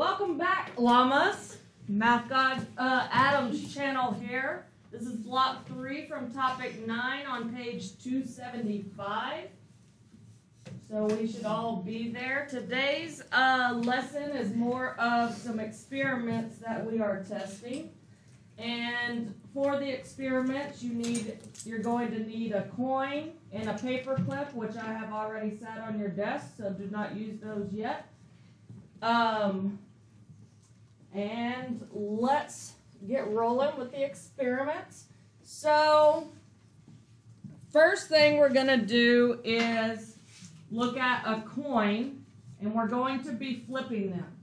Welcome back, llamas. Math God Adam's channel here. This is block 3 from topic 9 on page 275. So we should all be there. Today's lesson is more of some experiments that we are testing. And for the experiments, you're going to need a coin and a paper clip, which I have already sat on your desk, so do not use those yet. And let's get rolling with the experiments. So, first thing we're going to do is look at a coin, and we're going to be flipping them.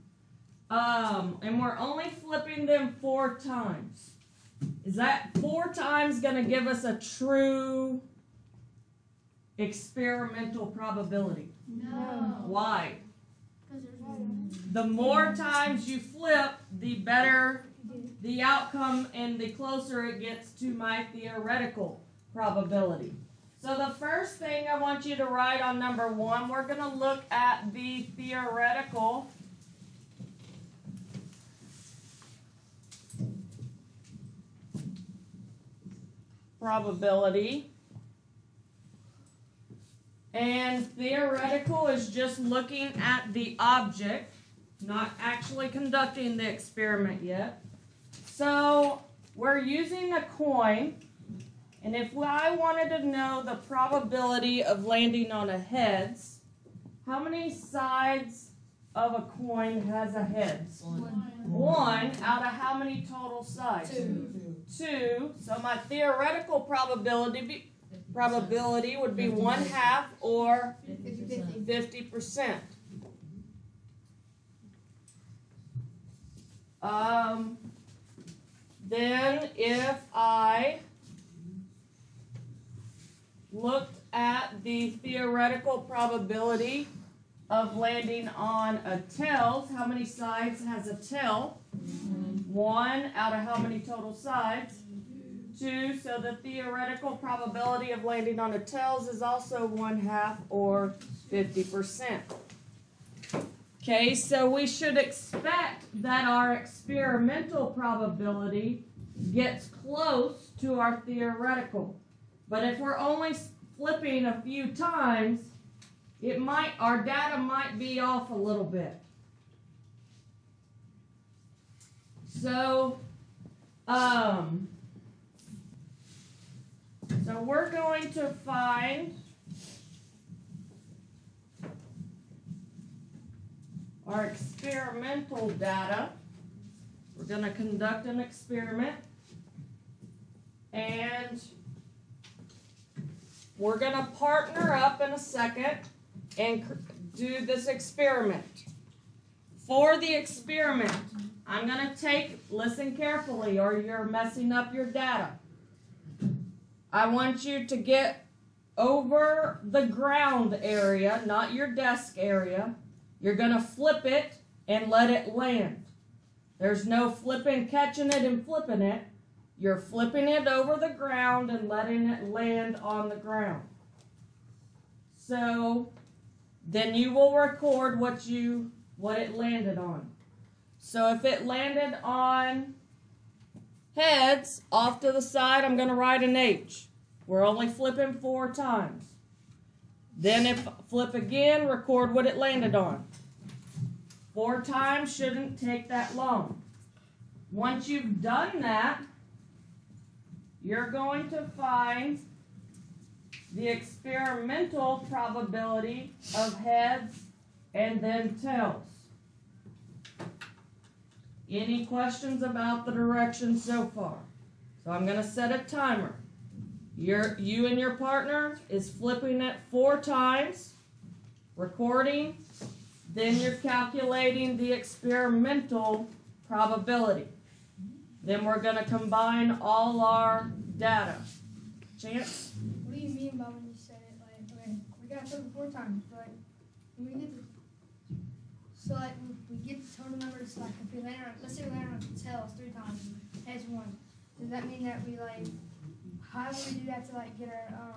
And we're only flipping them 4 times. Is that 4 times going to give us a true experimental probability? No. Why? The more times you flip, the better the outcome and the closer it gets to my theoretical probability. So the first thing I want you to write on number 1, we're going to look at the theoretical probability. And theoretical is just looking at the object, not actually conducting the experiment yet. So we're using a coin, and if I wanted to know the probability of landing on a heads, how many sides of a coin has a heads? 1 out of how many total sides? 2. So my theoretical probability would be 1/2 or 50%. Then if I looked at the theoretical probability of landing on a tails, how many sides has a tail? 1 out of how many total sides? 2. So the theoretical probability of landing on a tails is also 1/2 or 50%. Okay, so we should expect that our experimental probability gets close to our theoretical. But if we're only flipping a few times, our data might be off a little bit. So, so we're going to find our experimental data. We're going to conduct an experiment, and we're going to partner up in a second and do this experiment. For the experiment, I'm going to listen carefully or you're messing up your data. I want you to get over the ground area, not your desk area. You're going to flip it and let it land. There's no flipping, catching it, and flipping it. You're flipping it over the ground and letting it land on the ground. So then you will record what it landed on. So if it landed on heads, off to the side, I'm going to write an H. We're only flipping 4 times. Then if flip again, record what it landed on. 4 times shouldn't take that long. Once you've done that, you're going to find the experimental probability of heads and then tails. Any questions about the direction so far? So I'm going to set a timer. You and your partner is flipping it 4 times, recording, then you're calculating the experimental probability. Then we're going to combine all our data. Chance? What do you mean by when you said it? Like, okay, we got to flip it 4 times, but when we get we get the total numbers. Like, if we land on, let's say we land on tails 3 times, heads 1. Does that mean that we how do we do that to get our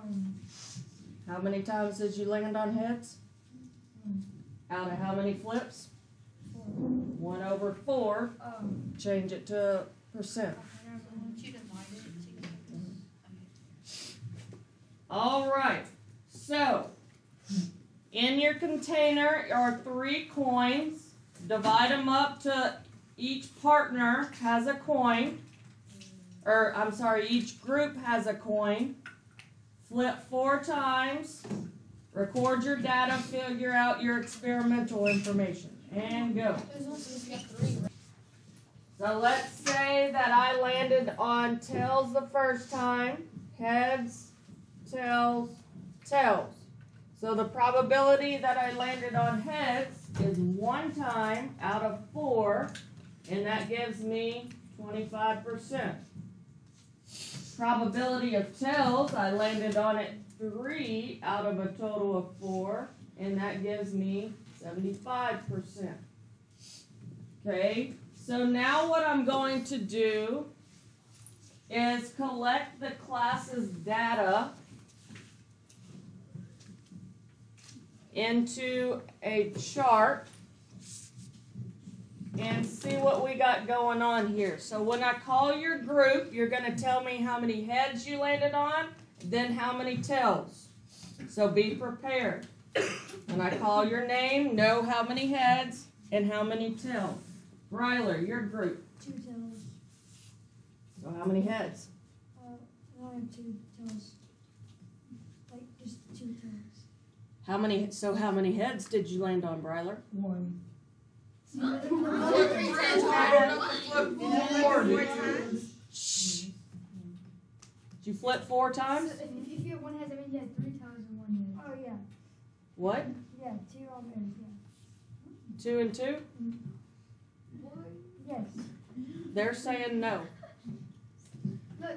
How many times did you land on heads? Out of how many flips? 1 1/4. Change it to percent. All right. So, in your container are 3 coins. Divide them up to each partner has a coin. Or, I'm sorry, each group has a coin. Flip 4 times. Record your data, figure out your experimental information. And go. So let's say that I landed on tails the first time. Heads, tails, tails. So the probability that I landed on heads is 1 time out of 4. And that gives me 25%. Probability of tails, I landed on it 3 out of a total of 4, and that gives me 75%. Okay, so now what I'm going to do is collect the class's data into a chart and see what we got going on here. So when I call your group, you're going to tell me how many heads you landed on, then how many tails. So be prepared. When I call your name, know how many heads and how many tails. Ryler, your group. 2 tails. So how many heads? I have 2 tails. Like just 2 tails. How many heads did you land on, Ryler? 1. Did you flip 4 times? So if you have 1 head, that means you have 3 tails and 1 head. Oh yeah. What? Yeah, 2 on there. 2 and 2? Yes. They're saying no. No,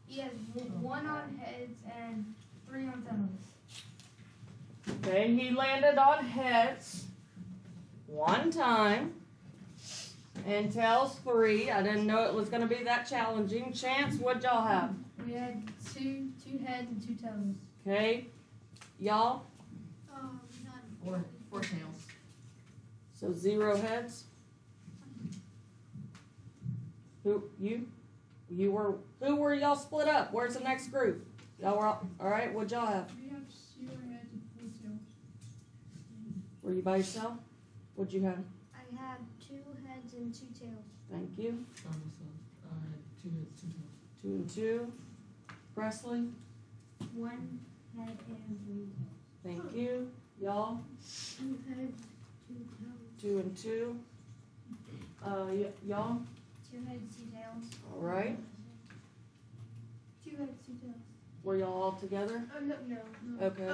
he has 1 on heads and 3 on tails. Okay, he landed on heads 1 time. And tails 3. I didn't know it was going to be that challenging. Chance, what'd y'all have? We had two heads and 2 tails. Okay. Y'all? 4 tails. So 0 heads? Who were y'all split up? Where's the next group? Y'all were all right, what'd y'all have? We have 0 heads and 4 tails. Were you by yourself? What'd you have? I had 2 heads and 2 tails. Thank you. I had 2 heads, 2 tails. 2 and 2. Presley? 1 head and 3 tails. Thank you. Y'all? 2 heads, 2 tails. 2 and 2. Y'all? 2 heads, 2 tails. All right. 2 heads, 2 tails. Were y'all all together? No. Okay.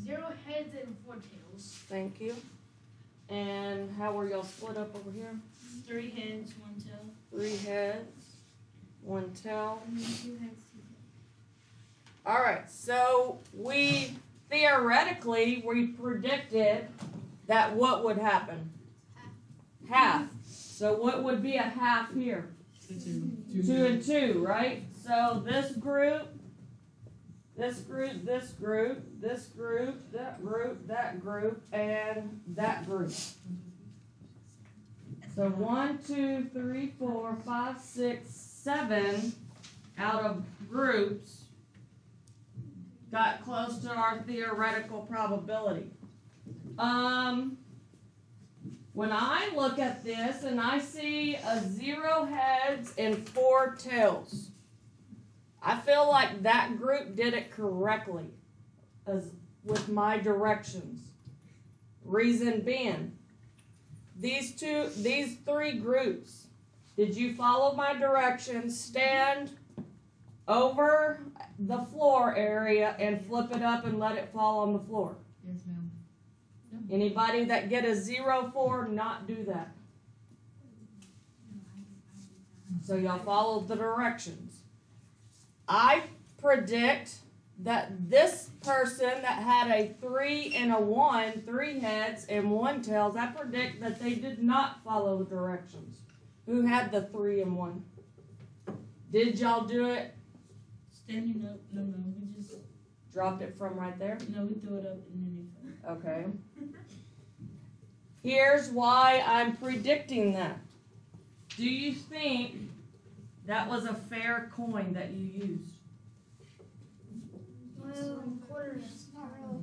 0 heads and 4 tails. Thank you. And how were y'all split up over here? 3 heads, 1 tail. 3 heads, 1 tail. And then 2 heads, 2 tails. All right, so we predicted that what would happen? Half. So what would be a half here? 2 and 2, right? So this group, this group, this group, this group, that group, that group, and that group. So 1, 2, 3, 4, 5, 6, 7 out of groups got close to our theoretical probability. When I look at this and I see a 0 heads and 4 tails, I feel like that group did it correctly as with my directions. Reason being, these 3 groups, did you follow my directions? Stand over the floor area and flip it up and let it fall on the floor. Yes, ma'am. Anybody that get a 0, 4, not do that. So y'all followed the directions. I predict that this person that had a 3 and a 1, 3 heads and 1 tails, I predict that they did not follow the directions. Who had the 3 and 1? Did y'all do it? Standing up, no, we just, Dropped it from right there? no, we threw it up and then it fell. Okay. Here's why I'm predicting that. Do you think that was a fair coin that you used? Well, quarters, not really.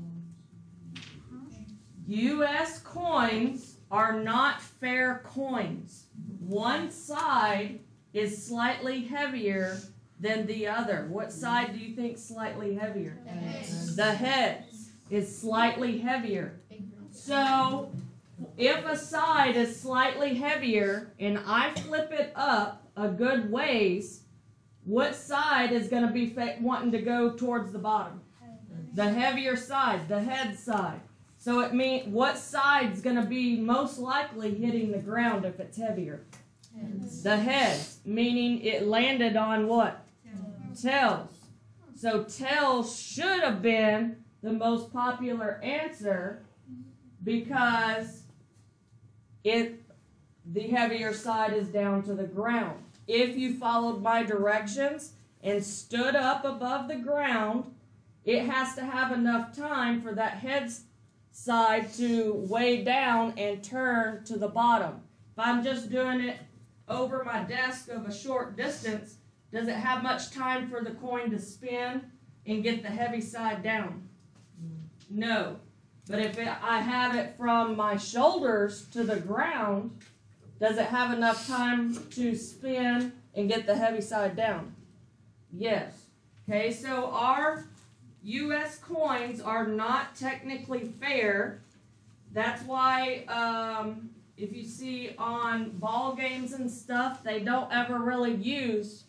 U.S. coins are not fair coins. One side is slightly heavier than the other. What side do you think slightly heavier? The head is slightly heavier. So, if a side is slightly heavier and I flip it up a good ways, what side is going to be wanting to go towards the bottom? The heavier side, the head side. So it means what side's going to be most likely hitting the ground if it's heavier? The heads, meaning it landed on what? Tails. So tails should have been the most popular answer because the heavier side is down to the ground. If you followed my directions and stood up above the ground, it has to have enough time for that head side to weigh down and turn to the bottom. If I'm just doing it over my desk of a short distance, does it have much time for the coin to spin and get the heavy side down? No. But if I have it from my shoulders to the ground, does it have enough time to spin and get the heavy side down? Yes. Okay, so our U.S. coins are not technically fair. That's why if you see on ball games and stuff, they don't ever really use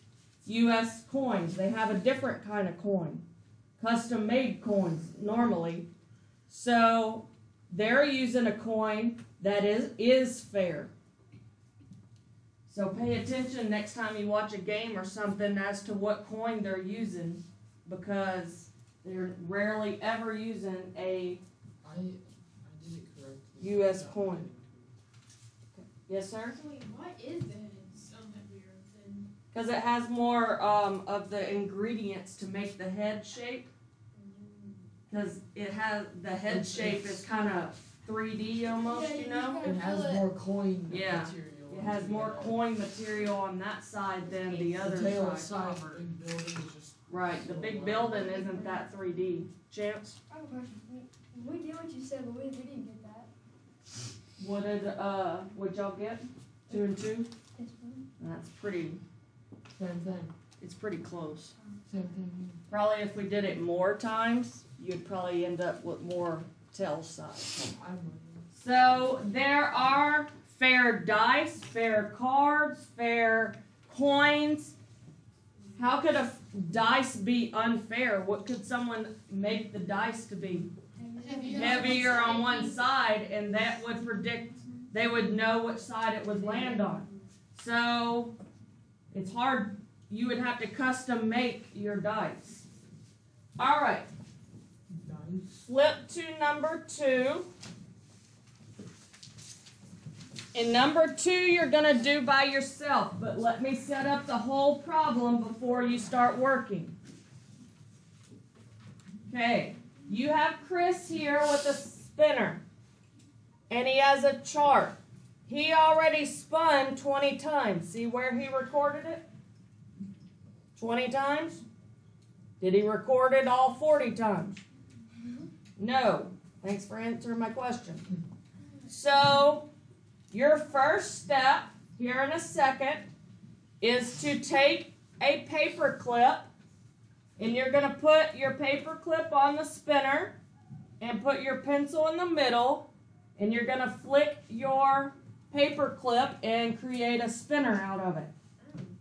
U.S. coins. They have a different kind of coin, custom-made coins normally. So they're using a coin that is fair. So pay attention next time you watch a game or something as to what coin they're using, because they're rarely ever using a I did it correctly. U.S. coin. Yes, sir? So wait, why is the head so heavier than? Because it has more of the ingredients to make the head shape. Because it has the head shape is kind of 3D almost, you know. It has more coin Yeah. material. It has more coin material on that side than the other The tail side. side, the big building is just. Right, the big building isn't that 3D. Champs, I have a question. We did what you said, but we didn't get that. what'd y'all get? 2 and 2? It's fun. That's pretty. Same thing. It's pretty close. Same thing. Probably if we did it more times, you'd probably end up with more tail size. So there are fair dice, fair cards, fair coins. How could a dice be unfair? What could someone make the dice to be? Heavier on one side, and that would predict, they would know which side it would land on. So it's hard. You would have to custom make your dice. All right. Flip to number 2. In number 2, you're going to do by yourself, but let me set up the whole problem before you start working. Okay, you have Chris here with a spinner, and he has a chart. He already spun 20 times. See where he recorded it? 20 times? Did he record it all 40 times? No. Thanks for answering my question. So, your first step, here in a second, is to take a paper clip, and you're going to put your paper clip on the spinner and put your pencil in the middle, and you're going to flick your paper clip and create a spinner out of it.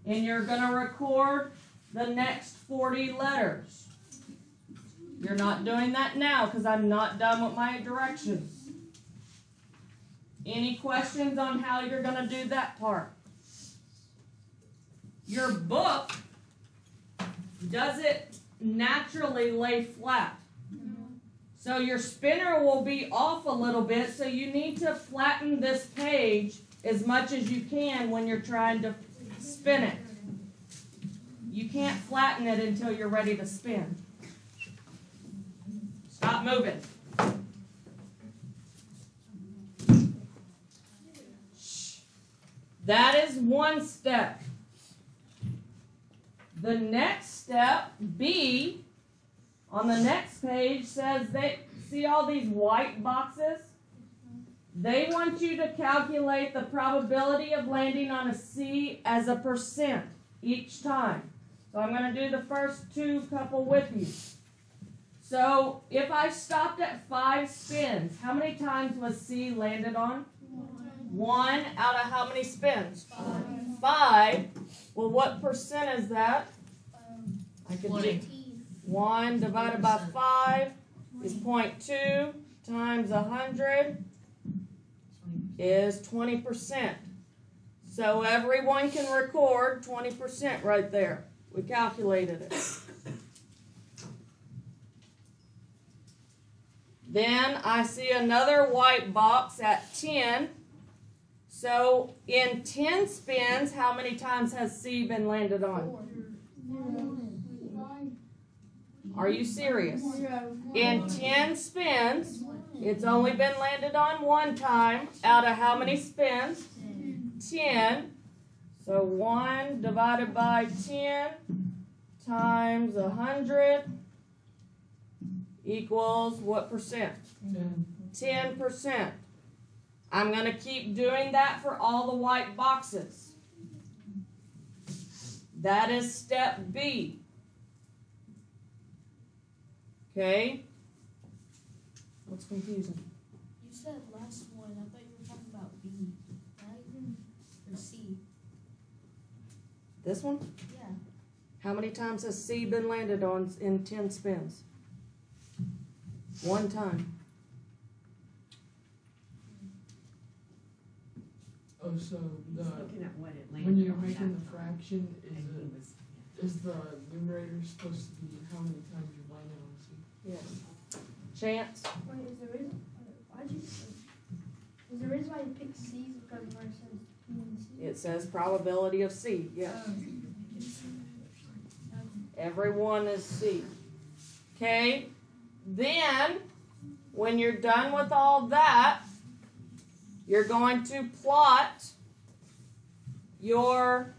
And you're going to record the next 40 letters. You're not doing that now because I'm not done with my directions. Any questions on how you're going to do that part? Your book, does it naturally lay flat? So your spinner will be off a little bit, so you need to flatten this page as much as you can when you're trying to spin it. You can't flatten it until you're ready to spin. Stop moving. That is one step. The next step, B, on the next page says see all these white boxes? They want you to calculate the probability of landing on a C as a percent each time. So I'm going to do the first two couple with you. So if I stopped at 5 spins, how many times was C landed on? 1 out of how many spins? 5. Well, what percent is that? I could do 1 divided by 5 is 0.2 times 100 is 20%. So everyone can record 20% right there. We calculated it. Then I see another white box at 10. So in 10 spins, how many times has C been landed on? Are you serious? In 10 spins, it's only been landed on 1 time out of how many spins? 10. So 1 divided by 10 times 100 equals what percent? 10%. I'm going to keep doing that for all the white boxes. That is step B. Okay? What's confusing? You said last one. I thought you were talking about B, right? Or C. This one? Yeah. How many times has C been landed on in 10 spins? 1 time. Oh, so Looking at what it landed when you're on, making that's the fraction, is the numerator supposed to be how many times you landed on C? Yes. Chance? Wait, is the reason why you picked C is because where it says P and C? It says probability of C. Yes. Everyone is C. Okay? Then, when you're done with all that, you're going to plot your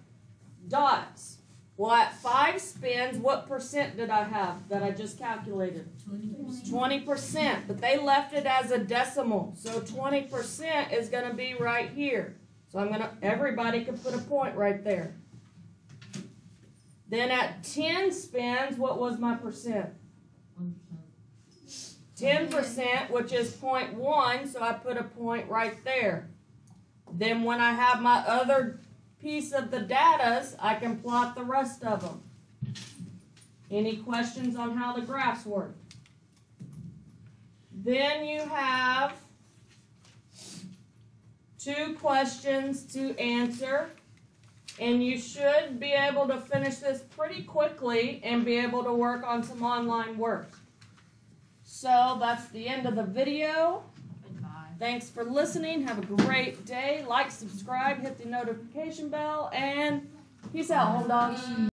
dots. Well, at 5 spins, what percent did I have that I just calculated? 20%. But they left it as a decimal. So 20% is going to be right here. So everybody can put a point right there. Then at 10 spins, what was my percent? 10%, which is 0.1, so I put a point right there. Then when I have my other piece of the datas, I can plot the rest of them. Any questions on how the graphs work? Then you have 2 questions to answer, and you should be able to finish this pretty quickly and be able to work on some online work. So that's the end of the video. Thanks for listening. Have a great day. Like, subscribe, hit the notification bell, and peace out, home dogs.